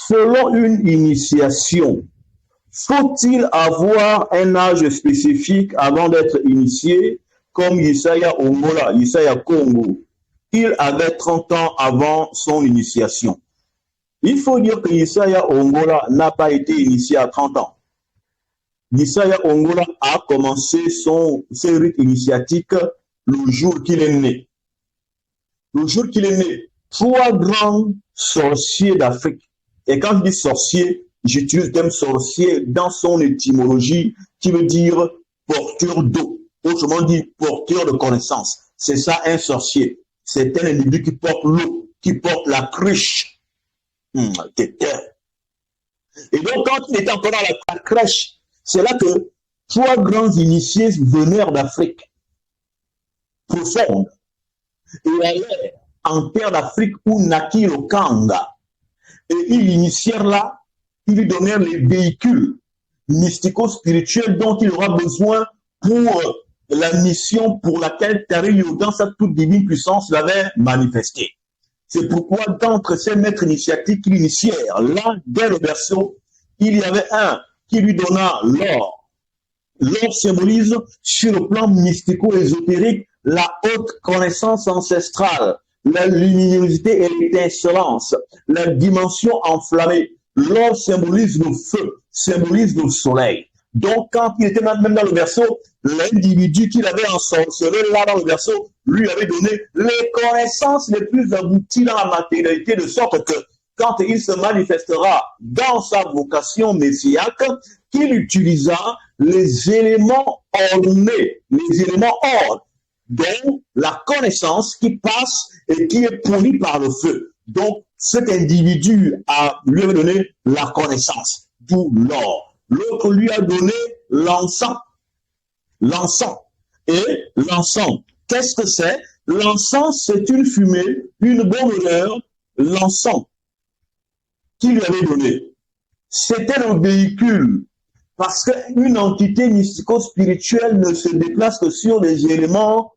Selon une initiation, faut-il avoir un âge spécifique avant d'être initié, comme Isaiah Ongola, Isaiah Congo? Il avait 30 ans avant son initiation. Il faut dire que Isaiah Ongola n'a pas été initié à 30 ans. Isaiah Ongola a commencé ses rites initiatiques le jour qu'il est né. Le jour qu'il est né, 3 grands sorciers d'Afrique. Et quand je dis sorcier, j'utilise le terme sorcier dans son étymologie qui veut dire porteur d'eau. Autrement dit, porteur de connaissance. C'est ça un sorcier. C'est un individu qui porte l'eau, qui porte la crèche. Et donc, quand il était encore dans la crèche, c'est là que 3 grands initiés venèrent d'Afrique profonde et allèrent en terre d'Afrique où naquit le Kanga. Et ils l'initièrent là, ils lui donnèrent les véhicules mystico-spirituels dont il aura besoin pour la mission pour laquelle Tario, dans sa toute divine puissance, l'avait manifesté. C'est pourquoi d'entre ces maîtres initiatiques qui l'initièrent, là, dès le berceau, il y avait un qui lui donna l'or. L'or symbolise, sur le plan mystico-ésotérique, la haute connaissance ancestrale, la luminosité et l'étincelance, la dimension enflammée. L'or symbolise le feu, symbolise le soleil. Donc, quand il était même dans le berceau, l'individu qu'il avait ensorcelé là dans le berceau lui avait donné les connaissances les plus abouties dans la matérialité, de sorte que quand il se manifestera dans sa vocation messiaque, qu'il utilisa les éléments ordonnés, les éléments ordres, dont la connaissance qui passe et qui est polie par le feu. Donc, cet individu lui avait donné la connaissance, d'où l'or. L'autre lui a donné l'encens. L'encens. Et l'encens, qu'est-ce que c'est? L'encens, c'est une fumée, une bonne odeur, l'encens qui lui avait donné. C'était le véhicule, parce qu'une entité mystico-spirituelle ne se déplace que sur des éléments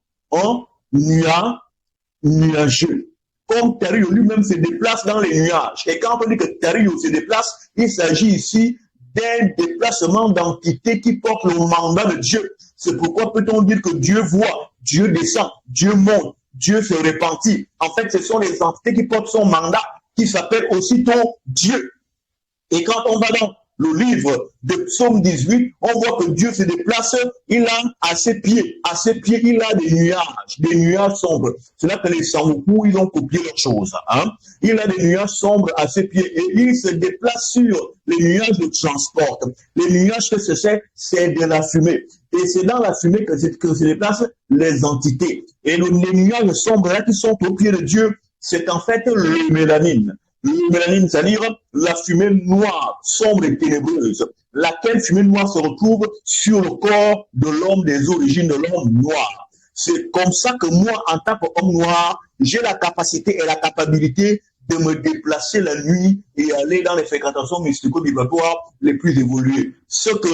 nuageux. Comme Tario lui-même se déplace dans les nuages. Et quand on dit que Tario se déplace, il s'agit ici d'un déplacement d'entités qui portent le mandat de Dieu. C'est pourquoi peut-on dire que Dieu voit, Dieu descend, Dieu monte, Dieu se repentit. En fait, ce sont les entités qui portent son mandat, qui s'appellent aussitôt Dieu. Et quand on va dans le livre de Psaume 18, on voit que Dieu se déplace, il a à ses pieds, il a des nuages sombres. C'est là que les Samoukou, ils ont copié leurs choses. Hein? Il a des nuages sombres à ses pieds et il se déplace sur les nuages de transport. Les nuages que c'est de la fumée. Et c'est dans la fumée que se déplacent les entités. Et les nuages sombres là qui sont au pied de Dieu, c'est en fait le mélanine. Le mélanine, c'est-à-dire la fumée noire, sombre et ténébreuse, laquelle fumée noire se retrouve sur le corps de l'homme, des origines de l'homme noir. C'est comme ça que moi, en tant qu'homme noir, j'ai la capacité et la capacité de me déplacer la nuit et aller dans les fréquentations mystico-vibratoires les plus évoluées. Ce que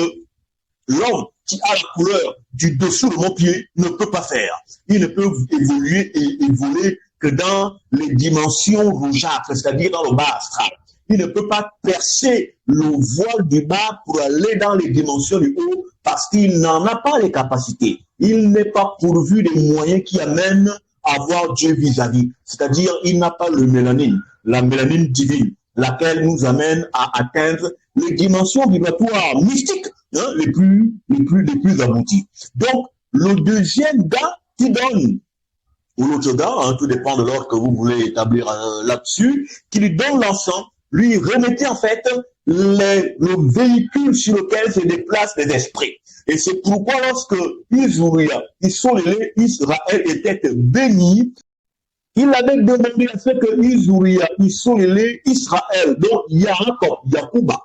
l'homme qui a la couleur du dessous de mon pied ne peut pas faire. Il ne peut évoluer et évoluer que dans les dimensions rougeâtres, c'est-à-dire dans le bas astral. Il ne peut pas percer le voile du bas pour aller dans les dimensions du haut parce qu'il n'en a pas les capacités. Il n'est pas pourvu des moyens qui amènent à voir Dieu vis-à-vis. C'est-à-dire, il n'a pas le mélanine, la mélanine divine, laquelle nous amène à atteindre les dimensions vibratoires mystiques, hein, les plus abouties. Donc, le deuxième gars qui donne, ou l'autre gars, hein, tout dépend de l'ordre que vous voulez établir là-dessus, qui lui donne l'encens, lui remettait en fait le véhicule sur lequel se déplacent les esprits. Et c'est pourquoi lorsque Israël était béni, il avait demandé à ce que Israël, donc Yaakov, Yacouba,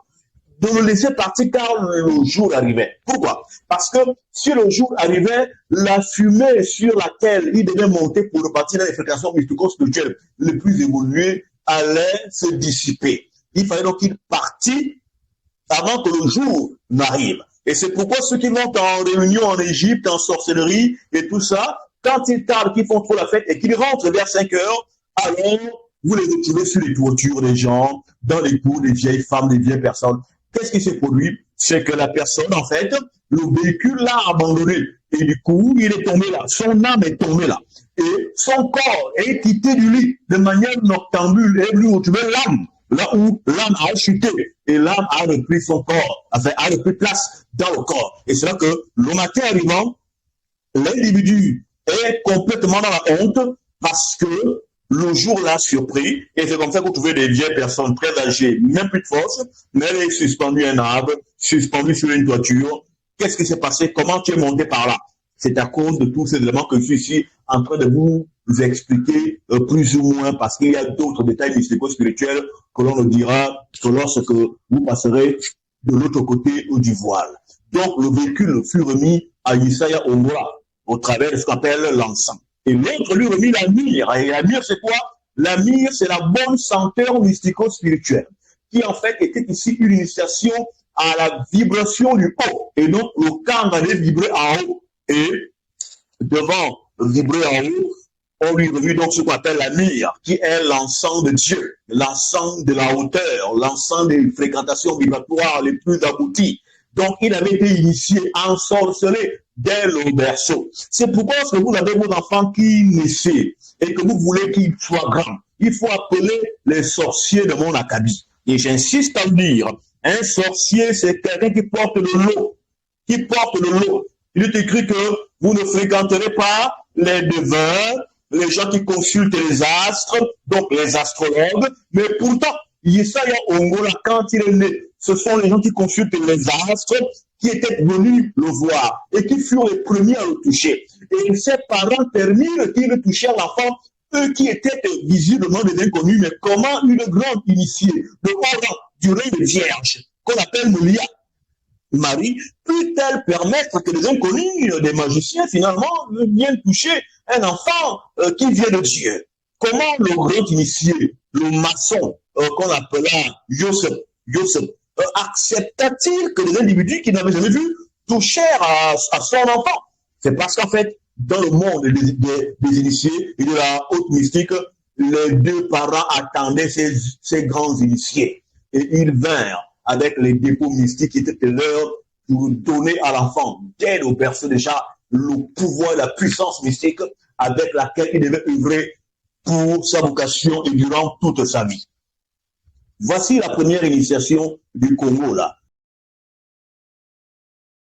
de le laisser partir car le jour arrivait. Pourquoi? Parce que si le jour arrivait, la fumée sur laquelle il devait monter pour repartir dans les fréquentations mystico-spirituelles les plus évoluées allait se dissiper. Il fallait donc qu'il partît avant que le jour n'arrive. Et c'est pourquoi ceux qui vont en réunion en Égypte, en sorcellerie et tout ça, quand ils tardent, qu'ils font trop la fête et qu'ils rentrent vers 5 heures, alors vous les retrouvez sur les toitures des gens, dans les cours des vieilles femmes, des vieilles personnes. Qu'est-ce qui s'est produit? C'est que la personne, en fait, le véhicule l'a abandonné. Et du coup, il est tombé là. Son âme est tombée là. Et son corps est quitté du lit de manière noctambule. Et lui retrouver l'âme, là où l'âme a chuté. Et l'âme a repris son corps, enfin, a repris place dans le corps. Et c'est là que le matin arrivant, l'individu est complètement dans la honte parce que le jour l'a surpris. Et c'est comme ça que vous trouvez des vieilles personnes très âgées, même plus de force, mais elle est suspendue à un arbre, suspendue sur une toiture. Qu'est-ce qui s'est passé? Comment tu es monté par là? C'est à cause de tous ces éléments que je suis ici en train de vous expliquer plus ou moins, parce qu'il y a d'autres détails mystico-spirituels que l'on ne dira que lorsque vous passerez de l'autre côté du voile. Donc, le véhicule fut remis à Yesaya Ongola au travers de ce qu'on appelle l'encens. Et l'autre lui remit la myrrhe. Et la myrrhe, c'est quoi? La myrrhe, c'est la bonne senteur mystico-spirituelle, qui en fait était ici une initiation à la vibration du haut. Et donc, le camp allait vibrer en haut. Et devant vibrer en haut, on lui remit donc ce qu'on appelle la myrrhe, qui est l'encens de Dieu, l'encens de la hauteur, l'encens des fréquentations vibratoires les plus abouties. Donc, il avait été initié, ensorcelé dès le berceau. C'est pourquoi lorsque vous avez vos enfants qui naissaient et que vous voulez qu'ils soient grands, il faut appeler les sorciers de mon acabit. Et j'insiste à le dire, un sorcier, c'est quelqu'un qui porte le lot, qui porte le lot. Il est écrit que vous ne fréquenterez pas les devins, les gens qui consultent les astres, donc les astrologues, mais pourtant, Yesaya Ongola, quand il est né, ce sont les gens qui consultent les astres qui étaient venus le voir et qui furent les premiers à le toucher. Et ses parents terminent qu'ils touchèrent l'enfant, eux qui étaient visiblement des inconnus, mais comment une grande initiée de haut rang du règne de Vierge, qu'on appelle Molia, Marie, peut-elle permettre que des inconnus, des magiciens, finalement, viennent toucher un enfant qui vient de Dieu? Comment le grand initié, le maçon, qu'on appela Joseph, accepta-t-il que les individus qui n'avaient jamais vu touchèrent à son enfant? C'est parce qu'en fait, dans le monde des initiés et de la haute mystique, les deux parents attendaient ces grands initiés. Et ils vinrent avec les dépôts mystiques qui étaient leurs pour donner à l'enfant, dès le berceau déjà, le pouvoir, la puissance mystique avec laquelle il devait œuvrer pour sa vocation et durant toute sa vie. Voici la première initiation du Congo, là.